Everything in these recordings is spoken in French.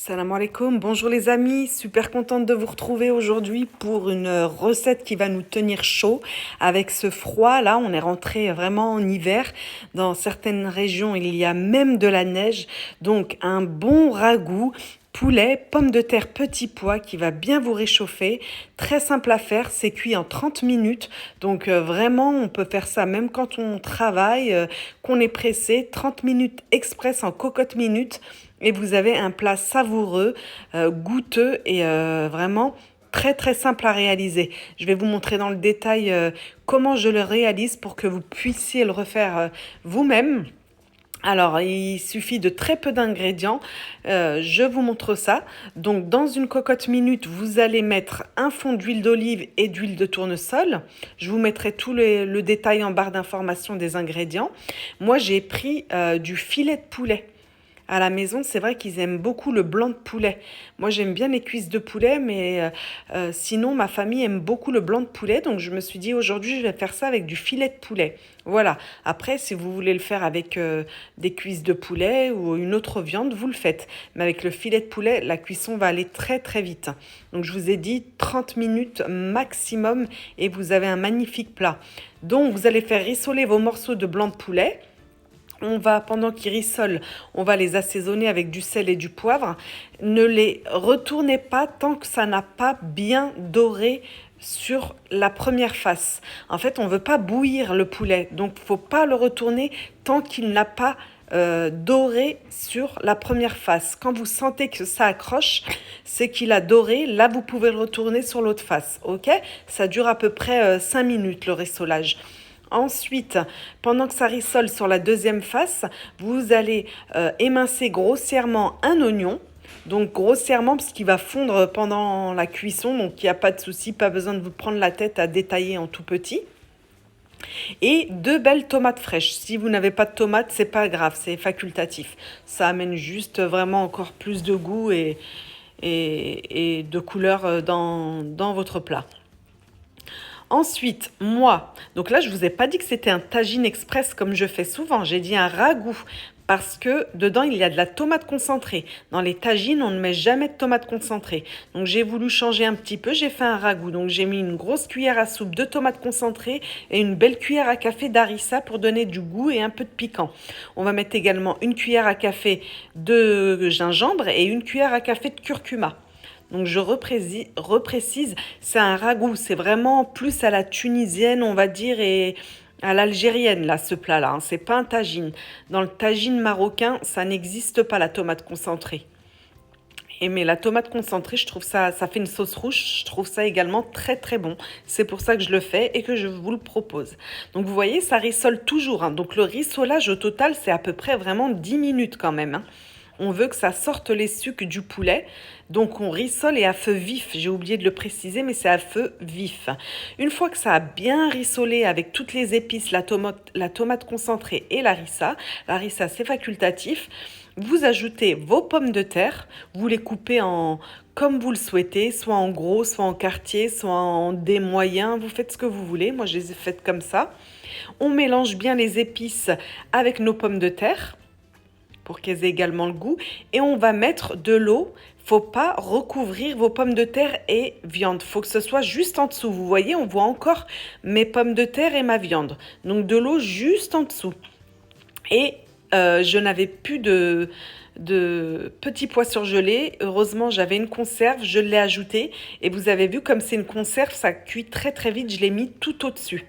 Salam alaikum, bonjour les amis, super contente de vous retrouver aujourd'hui pour une recette qui va nous tenir chaud. Avec ce froid là, on est rentré vraiment en hiver. Dans certaines régions, il y a même de la neige. Donc un bon ragoût, poulet, pommes de terre, petits pois qui va bien vous réchauffer. Très simple à faire, c'est cuit en 30 minutes. Donc vraiment, on peut faire ça même quand on travaille, qu'on est pressé. 30 minutes express en cocotte minute. Et vous avez un plat savoureux, goûteux et vraiment très très simple à réaliser. Je vais vous montrer dans le détail comment je le réalise pour que vous puissiez le refaire vous-même. Alors, il suffit de très peu d'ingrédients. Je vous montre ça. Donc, dans une cocotte minute, vous allez mettre un fond d'huile d'olive et d'huile de tournesol. Je vous mettrai le détail en barre d'information des ingrédients. Moi, j'ai pris du filet de poulet. À la maison, c'est vrai qu'ils aiment beaucoup le blanc de poulet. Moi, j'aime bien les cuisses de poulet, mais sinon, ma famille aime beaucoup le blanc de poulet. Donc, je me suis dit, aujourd'hui, je vais faire ça avec du filet de poulet. Voilà. Après, si vous voulez le faire avec des cuisses de poulet ou une autre viande, vous le faites. Mais avec le filet de poulet, la cuisson va aller très, très vite. Donc, je vous ai dit 30 minutes maximum et vous avez un magnifique plat. Donc, vous allez faire rissoler vos morceaux de blanc de poulet. Pendant qu'ils rissolent, on va les assaisonner avec du sel et du poivre. Ne les retournez pas tant que ça n'a pas bien doré sur la première face. En fait, on ne veut pas bouillir le poulet, donc il ne faut pas le retourner tant qu'il n'a pas doré sur la première face. Quand vous sentez que ça accroche, c'est qu'il a doré. Là, vous pouvez le retourner sur l'autre face. Ok? Ça dure à peu près 5 minutes le rissolage. Ensuite, pendant que ça rissole sur la deuxième face, vous allez émincer grossièrement un oignon. Donc grossièrement parce qu'il va fondre pendant la cuisson, donc il n'y a pas de souci, pas besoin de vous prendre la tête à détailler en tout petit. Et 2 belles tomates fraîches. Si vous n'avez pas de tomates, c'est pas grave, c'est facultatif. Ça amène juste vraiment encore plus de goût et de couleur dans votre plat. Ensuite, donc là, je ne vous ai pas dit que c'était un tagine express comme je fais souvent. J'ai dit un ragoût parce que dedans, il y a de la tomate concentrée. Dans les tagines, on ne met jamais de tomate concentrée. Donc, j'ai voulu changer un petit peu. J'ai fait un ragoût. Donc, j'ai mis une grosse cuillère à soupe de tomates concentrées et une belle cuillère à café d'harissa pour donner du goût et un peu de piquant. On va mettre également une cuillère à café de gingembre et une cuillère à café de curcuma. Donc je reprécise, c'est un ragoût, c'est vraiment plus à la tunisienne, on va dire, et à l'algérienne, là, ce plat-là. C'est pas un tagine. Dans le tagine marocain, ça n'existe pas, la tomate concentrée. Mais la tomate concentrée, je trouve ça fait une sauce rouge, je trouve ça également très très bon. C'est pour ça que je le fais et que je vous le propose. Donc vous voyez, ça rissole toujours. Donc le rissolage au total, c'est à peu près vraiment 10 minutes quand même. On veut que ça sorte les sucs du poulet. Donc on rissole et à feu vif. J'ai oublié de le préciser, mais c'est à feu vif. Une fois que ça a bien rissolé avec toutes les épices, la tomate concentrée et l'harissa c'est facultatif. Vous ajoutez vos pommes de terre, vous les coupez en comme vous le souhaitez, soit en gros, soit en quartier, soit en dés moyens, vous faites ce que vous voulez. Moi, je les ai faites comme ça. On mélange bien les épices avec nos pommes de terre pour qu'elles aient également le goût. Et on va mettre de l'eau. Faut pas recouvrir vos pommes de terre et viande. Faut que ce soit juste en dessous. Vous voyez, on voit encore mes pommes de terre et ma viande. Donc de l'eau juste en dessous. Et je n'avais plus de petits pois surgelés. Heureusement, j'avais une conserve, je l'ai ajouté. Et vous avez vu, comme c'est une conserve, ça cuit très très vite. Je l'ai mis tout au-dessus.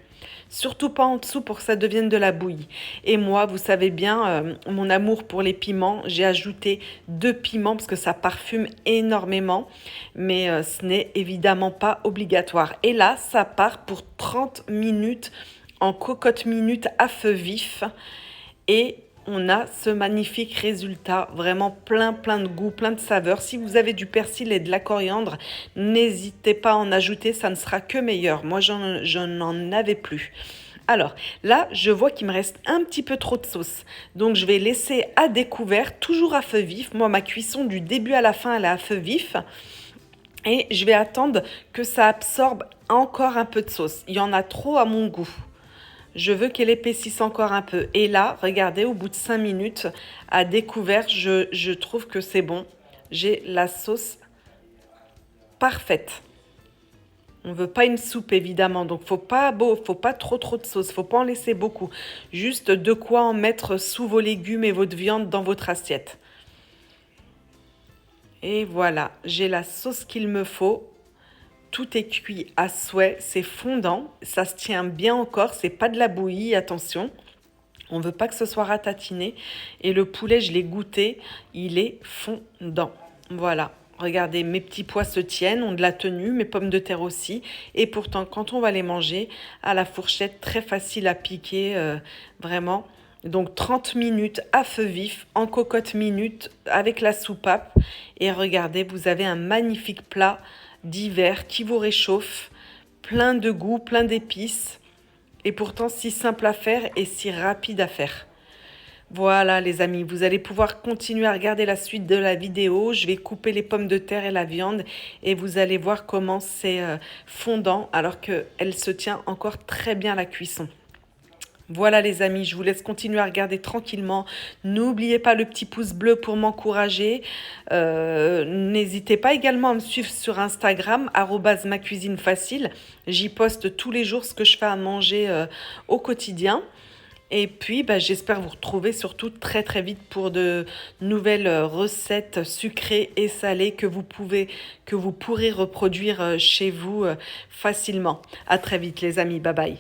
Surtout pas en dessous pour que ça devienne de la bouillie. Et moi, vous savez bien, mon amour pour les piments, j'ai ajouté 2 piments parce que ça parfume énormément. Mais ce n'est évidemment pas obligatoire. Et là, ça part pour 30 minutes en cocotte minute à feu vif. Et on a ce magnifique résultat, vraiment plein de goût, plein de saveurs. Si vous avez du persil et de la coriandre, n'hésitez pas à en ajouter, ça ne sera que meilleur. Moi, je n'en avais plus. Alors là, je vois qu'il me reste un petit peu trop de sauce. Donc, je vais laisser à découvert, toujours à feu vif. Moi, ma cuisson du début à la fin, elle est à feu vif. Et je vais attendre que ça absorbe encore un peu de sauce. Il y en a trop à mon goût. Je veux qu'elle épaississe encore un peu. Et là, regardez, au bout de 5 minutes, à découvert, je trouve que c'est bon. j'ai la sauce parfaite. On ne veut pas une soupe évidemment, donc faut pas trop de sauce, faut pas en laisser beaucoup. Juste de quoi en mettre sous vos légumes et votre viande dans votre assiette. Et voilà, j'ai la sauce qu'il me faut. Tout est cuit à souhait, c'est fondant, ça se tient bien encore, c'est pas de la bouillie, attention. On ne veut pas que ce soit ratatiné. Et le poulet, je l'ai goûté, il est fondant. Voilà. Regardez, mes petits pois se tiennent, ont de la tenue, mes pommes de terre aussi. Et pourtant, quand on va les manger, à la fourchette, très facile à piquer, vraiment. Donc 30 minutes à feu vif, en cocotte minute, avec la soupape. Et regardez, vous avez un magnifique plat d'hiver qui vous réchauffe, plein de goût, plein d'épices. Et pourtant si simple à faire et si rapide à faire. Voilà les amis, vous allez pouvoir continuer à regarder la suite de la vidéo. Je vais couper les pommes de terre et la viande et vous allez voir comment c'est fondant alors qu'elle se tient encore très bien à la cuisson. Voilà les amis, je vous laisse continuer à regarder tranquillement. N'oubliez pas le petit pouce bleu pour m'encourager. N'hésitez pas également à me suivre sur Instagram, @macuisinefacile. J'y poste tous les jours ce que je fais à manger au quotidien. Et puis, j'espère vous retrouver surtout très très vite pour de nouvelles recettes sucrées et salées que vous pourrez reproduire chez vous facilement. À très vite les amis, bye bye.